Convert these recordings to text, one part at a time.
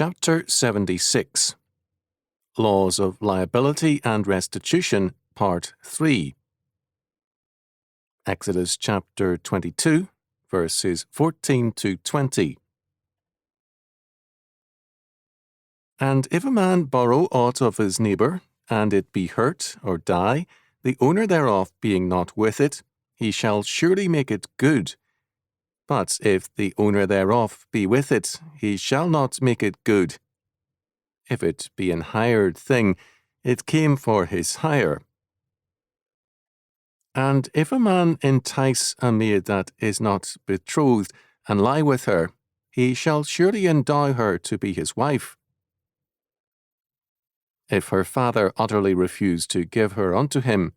Chapter 76 Laws of Liability and Restitution, Part 3. Exodus chapter 22, verses 14 to 20. And if a man borrow aught of his neighbour, and it be hurt or die, the owner thereof being not with it, he shall surely make it good. But if the owner thereof be with it, he shall not make it good. If it be an hired thing, it came for his hire. And if a man entice a maid that is not betrothed, and lie with her, he shall surely endow her to be his wife. If her father utterly refuse to give her unto him,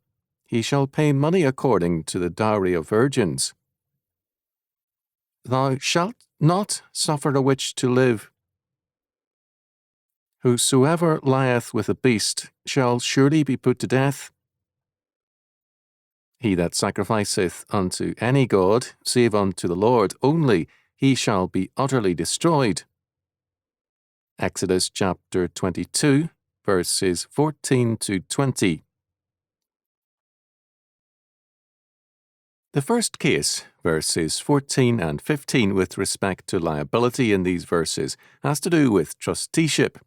he shall pay money according to the dowry of virgins. Thou shalt not suffer a witch to live. Whosoever lieth with a beast shall surely be put to death. He that sacrificeth unto any god, save unto the Lord only, he shall be utterly destroyed. Exodus chapter 22, verses 14 to 20. The first case, verses 14 and 15, with respect to liability in these verses, has to do with trusteeship.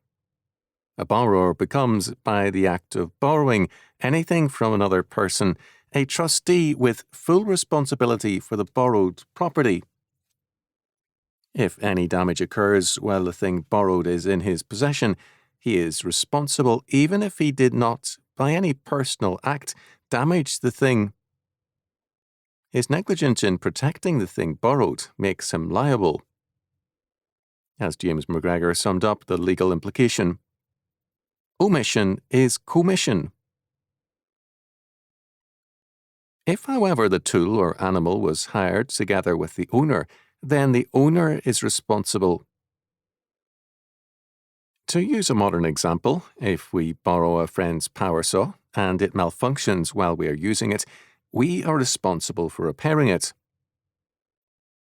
A borrower becomes, by the act of borrowing anything from another person, a trustee with full responsibility for the borrowed property. If any damage occurs while the thing borrowed is in his possession, he is responsible even if he did not, by any personal act, damage the thing. His negligence in protecting the thing borrowed makes him liable. As James McGregor summed up the legal implication, omission is commission. If, however, the tool or animal was hired together with the owner, then the owner is responsible. To use a modern example, if we borrow a friend's power saw and it malfunctions while we are using it, we are responsible for repairing it.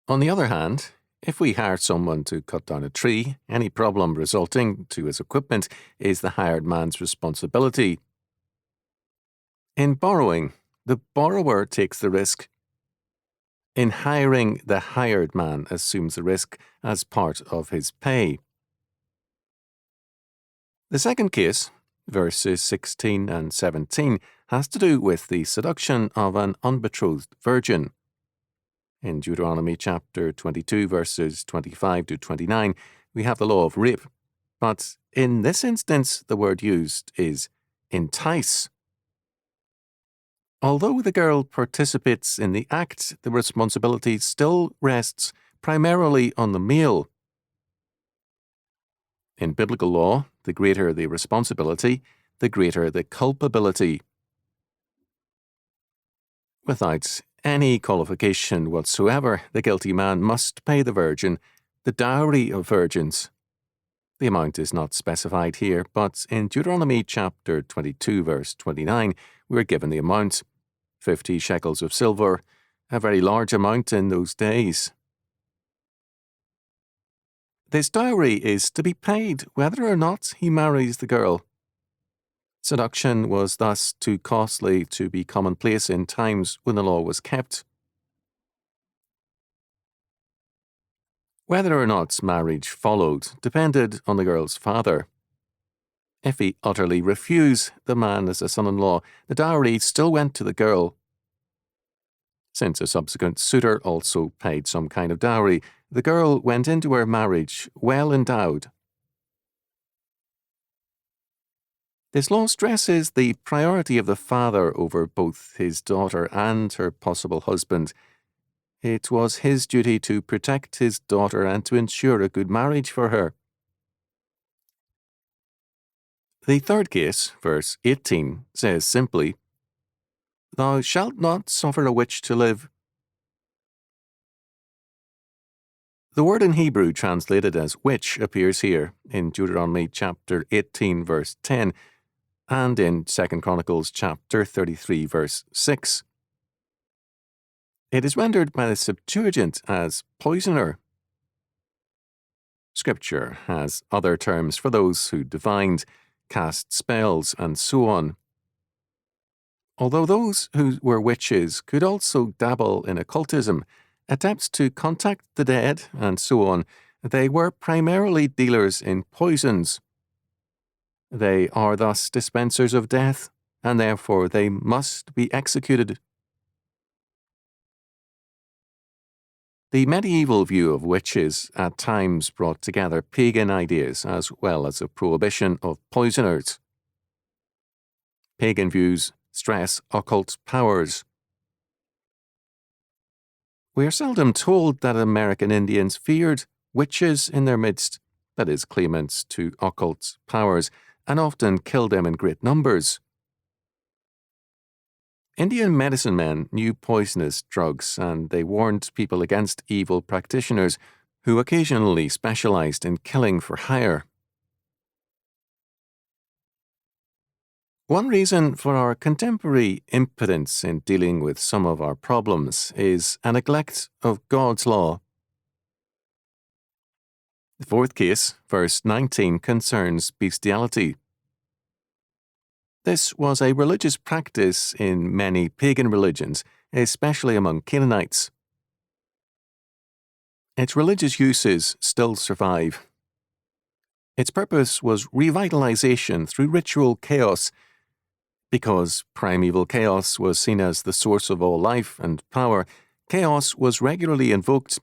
On the other hand, if we hire someone to cut down a tree, any problem resulting to his equipment is the hired man's responsibility. In borrowing, the borrower takes the risk. In hiring, the hired man assumes the risk as part of his pay. The second case, verses 16 and 17, has to do with the seduction of an unbetrothed virgin. In Deuteronomy chapter 22, verses 25 to 29, we have the law of rape, but in this instance the word used is entice. Although the girl participates in the act, the responsibility still rests primarily on the male. In biblical law, the greater the responsibility, the greater the culpability. Without any qualification whatsoever, the guilty man must pay the virgin the dowry of virgins. The amount is not specified here, but in Deuteronomy chapter 22, verse 29, we are given the amount, 50 shekels of silver, a very large amount in those days. This dowry is to be paid whether or not he marries the girl. Seduction was thus too costly to be commonplace in times when the law was kept. Whether or not marriage followed depended on the girl's father. If he utterly refused the man as a son-in-law, the dowry still went to the girl. Since a subsequent suitor also paid some kind of dowry, the girl went into her marriage well endowed. This law stresses the priority of the father over both his daughter and her possible husband. It was his duty to protect his daughter and to ensure a good marriage for her. The third case, verse 18, says simply, Thou shalt not suffer a witch to live. The word in Hebrew translated as witch appears here in Deuteronomy chapter 18, verse 10, and in 2 Chronicles chapter 33, verse 6. It is rendered by the Septuagint as poisoner. Scripture has other terms for those who divined, cast spells, and so on. Although those who were witches could also dabble in occultism, attempts to contact the dead, and so on, they were primarily dealers in poisons. They are thus dispensers of death, and therefore they must be executed. The medieval view of witches at times brought together pagan ideas as well as a prohibition of poisoners. Pagan views stress occult powers. We are seldom told that American Indians feared witches in their midst, that is, claimants to occult powers, and often killed them in great numbers. Indian medicine men knew poisonous drugs, and they warned people against evil practitioners who occasionally specialized in killing for hire. One reason for our contemporary impotence in dealing with some of our problems is a neglect of God's law. The fourth case, verse 19, concerns bestiality. This was a religious practice in many pagan religions, especially among Canaanites. Its religious uses still survive. Its purpose was revitalization through ritual chaos. Because primeval chaos was seen as the source of all life and power, chaos was regularly invoked,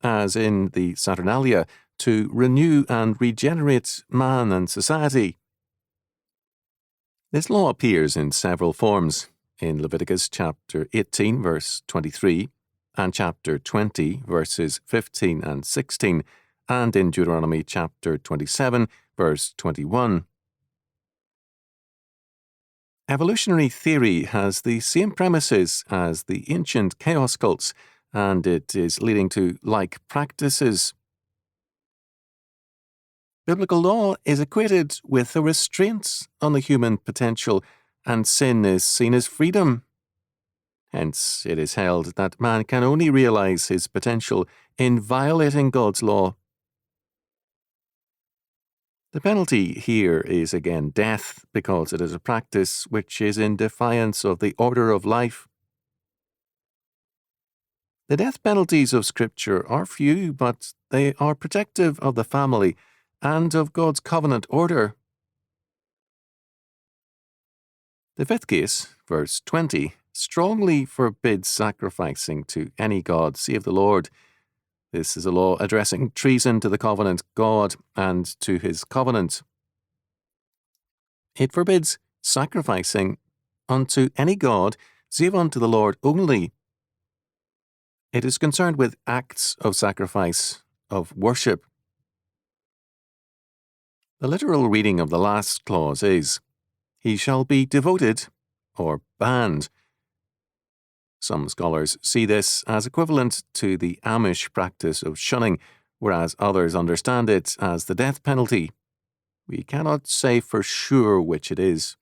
as in the Saturnalia, to renew and regenerate man and society. This law appears in several forms, in Leviticus chapter 18, verse 23, and chapter 20, verses 15 and 16, and in Deuteronomy chapter 27, verse 21. Evolutionary theory has the same premises as the ancient chaos cults, and it is leading to like practices. Biblical law is equated with a restraint on the human potential, and sin is seen as freedom. Hence, it is held that man can only realize his potential in violating God's law. The penalty here is again death, because it is a practice which is in defiance of the order of life. The death penalties of Scripture are few, but they are protective of the family and of God's covenant order. The fifth case, verse 20, strongly forbids sacrificing to any god save the Lord. This is a law addressing treason to the covenant God and to his covenant. It forbids sacrificing unto any god save unto the Lord only. It is concerned with acts of sacrifice, of worship. The literal reading of the last clause is, he shall be devoted, or banned. Some scholars see this as equivalent to the Amish practice of shunning, whereas others understand it as the death penalty. We cannot say for sure which it is.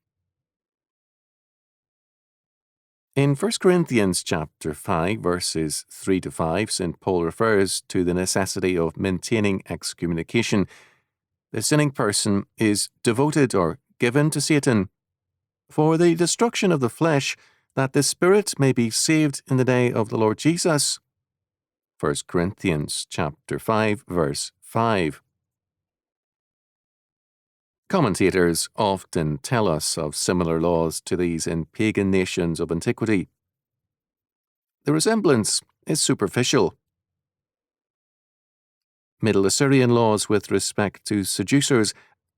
In 1 Corinthians chapter 5, verses 3 to 5, St. Paul refers to the necessity of maintaining excommunication. The sinning person is devoted or given to Satan for the destruction of the flesh, that the spirit may be saved in the day of the Lord Jesus. 1 Corinthians chapter 5, verse 5. Commentators often tell us of similar laws to these in pagan nations of antiquity. The resemblance is superficial. Middle Assyrian laws with respect to seducers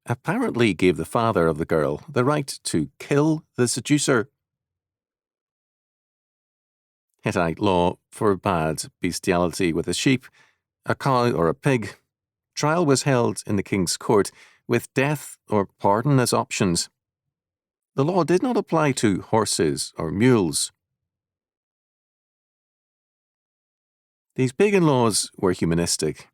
apparently gave the father of the girl the right to kill the seducer. Hittite law forbade bestiality with a sheep, a cow, or a pig. Trial was held in the king's court, with death or pardon as options. The law did not apply to horses or mules. These pagan laws were humanistic.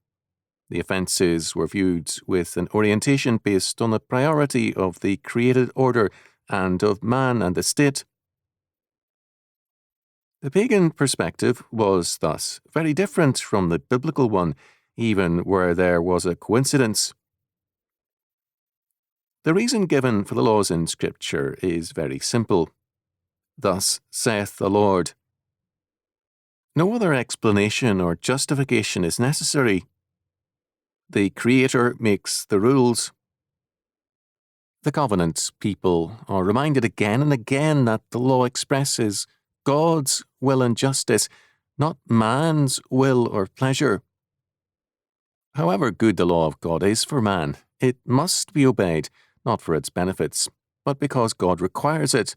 The offences were viewed with an orientation based on the priority of the created order and of man and the state. The pagan perspective was thus very different from the biblical one, even where there was a coincidence. The reason given for the laws in Scripture is very simple. Thus saith the Lord. No other explanation or justification is necessary. The Creator makes the rules. The covenant people are reminded again and again that the law expresses God's will and justice, not man's will or pleasure. However good the law of God is for man, it must be obeyed, not for its benefits, but because God requires it.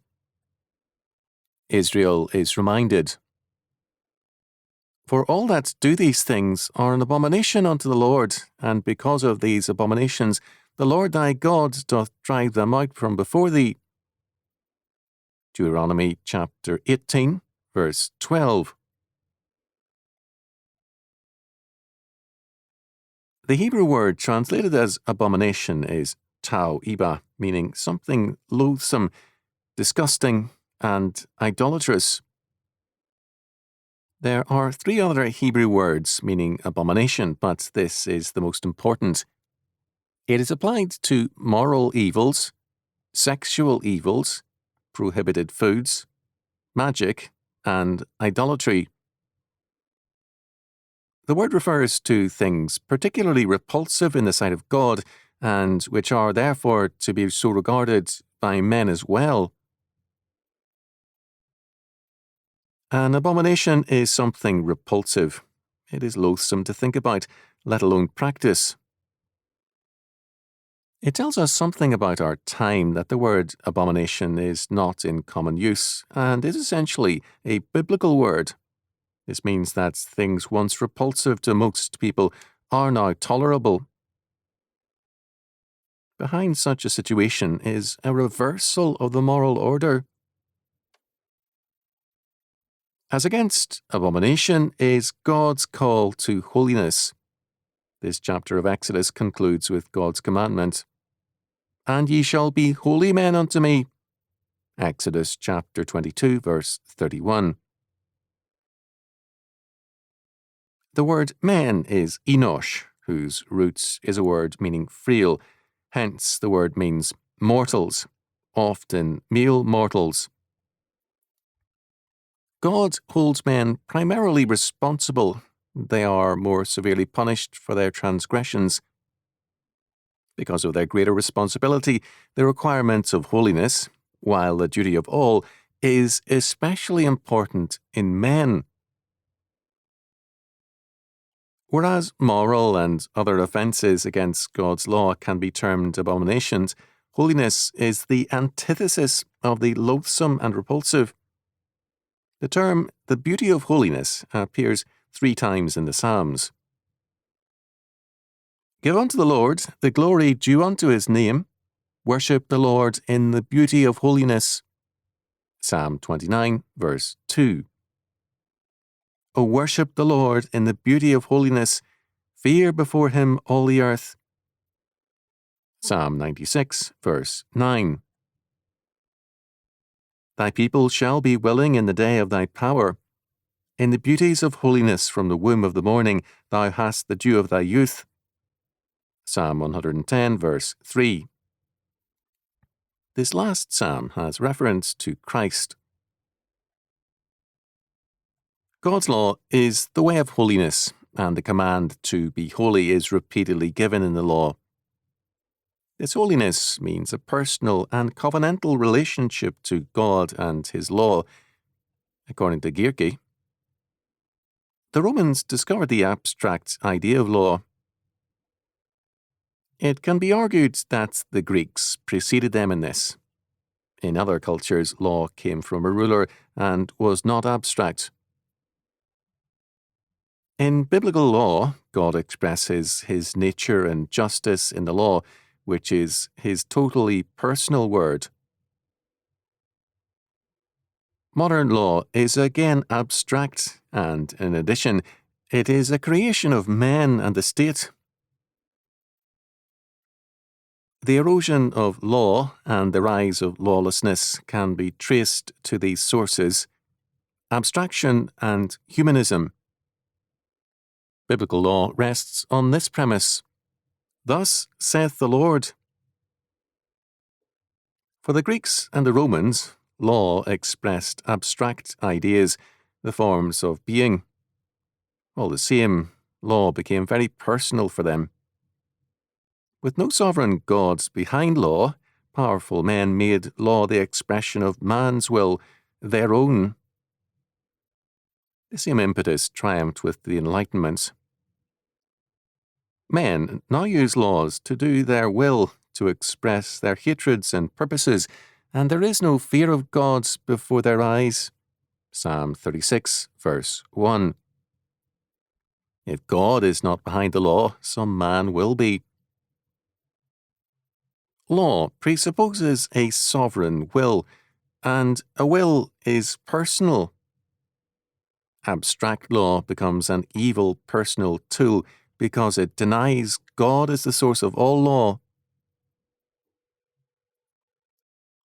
Israel is reminded, For all that do these things are an abomination unto the Lord, and because of these abominations the Lord thy God doth drive them out from before thee. Deuteronomy chapter 18, verse 12. The Hebrew word translated as abomination is tau-iba, meaning something loathsome, disgusting, and idolatrous. There are 3 other Hebrew words meaning abomination, but this is the most important. It is applied to moral evils, sexual evils, prohibited foods, magic, and idolatry. The word refers to things particularly repulsive in the sight of God, and which are therefore to be so regarded by men as well. An abomination is something repulsive. It is loathsome to think about, let alone practice. It tells us something about our time that the word abomination is not in common use and is essentially a biblical word. This means that things once repulsive to most people are now tolerable. Behind such a situation is a reversal of the moral order. As against abomination is God's call to holiness. This chapter of Exodus concludes with God's commandment, And ye shall be holy men unto me. Exodus chapter 22, verse 31. The word men is enosh, whose roots is a word meaning frail. Hence the word means mortals, often male mortals. God holds men primarily responsible. They are more severely punished for their transgressions. Because of their greater responsibility, the requirements of holiness, while the duty of all, is especially important in men. Whereas moral and other offences against God's law can be termed abominations, holiness is the antithesis of the loathsome and repulsive. The term, the beauty of holiness, appears 3 times in the Psalms. Give unto the Lord the glory due unto his name. Worship the Lord in the beauty of holiness. Psalm 29, verse 2. O worship the Lord in the beauty of holiness. Fear before him all the earth. Psalm 96, verse 9. Thy people shall be willing in the day of thy power. In the beauties of holiness from the womb of the morning thou hast the dew of thy youth. Psalm 110, verse 3. This last psalm has reference to Christ. God's law is the way of holiness, and the command to be holy is repeatedly given in the law. This holiness means a personal and covenantal relationship to God and his law, according to Conkey. The Romans discovered the abstract idea of law. It can be argued that the Greeks preceded them in this. In other cultures, law came from a ruler and was not abstract. In biblical law, God expresses his nature and justice in the law, which is his totally personal word. Modern law is again abstract, and in addition, it is a creation of men and the state. The erosion of law and the rise of lawlessness can be traced to these sources: abstraction and humanism. Biblical law rests on this premise: "Thus saith the Lord." For the Greeks and the Romans, law expressed abstract ideas, the forms of being. All the same, law became very personal for them. With no sovereign gods behind law, powerful men made law the expression of man's will, their own. The same impetus triumphed with the Enlightenment. Men now use laws to do their will, to express their hatreds and purposes, and there is no fear of God before their eyes. Psalm 36, verse 1. If God is not behind the law, some man will be. Law presupposes a sovereign will, and a will is personal. Abstract law becomes an evil personal tool because it denies God as the source of all law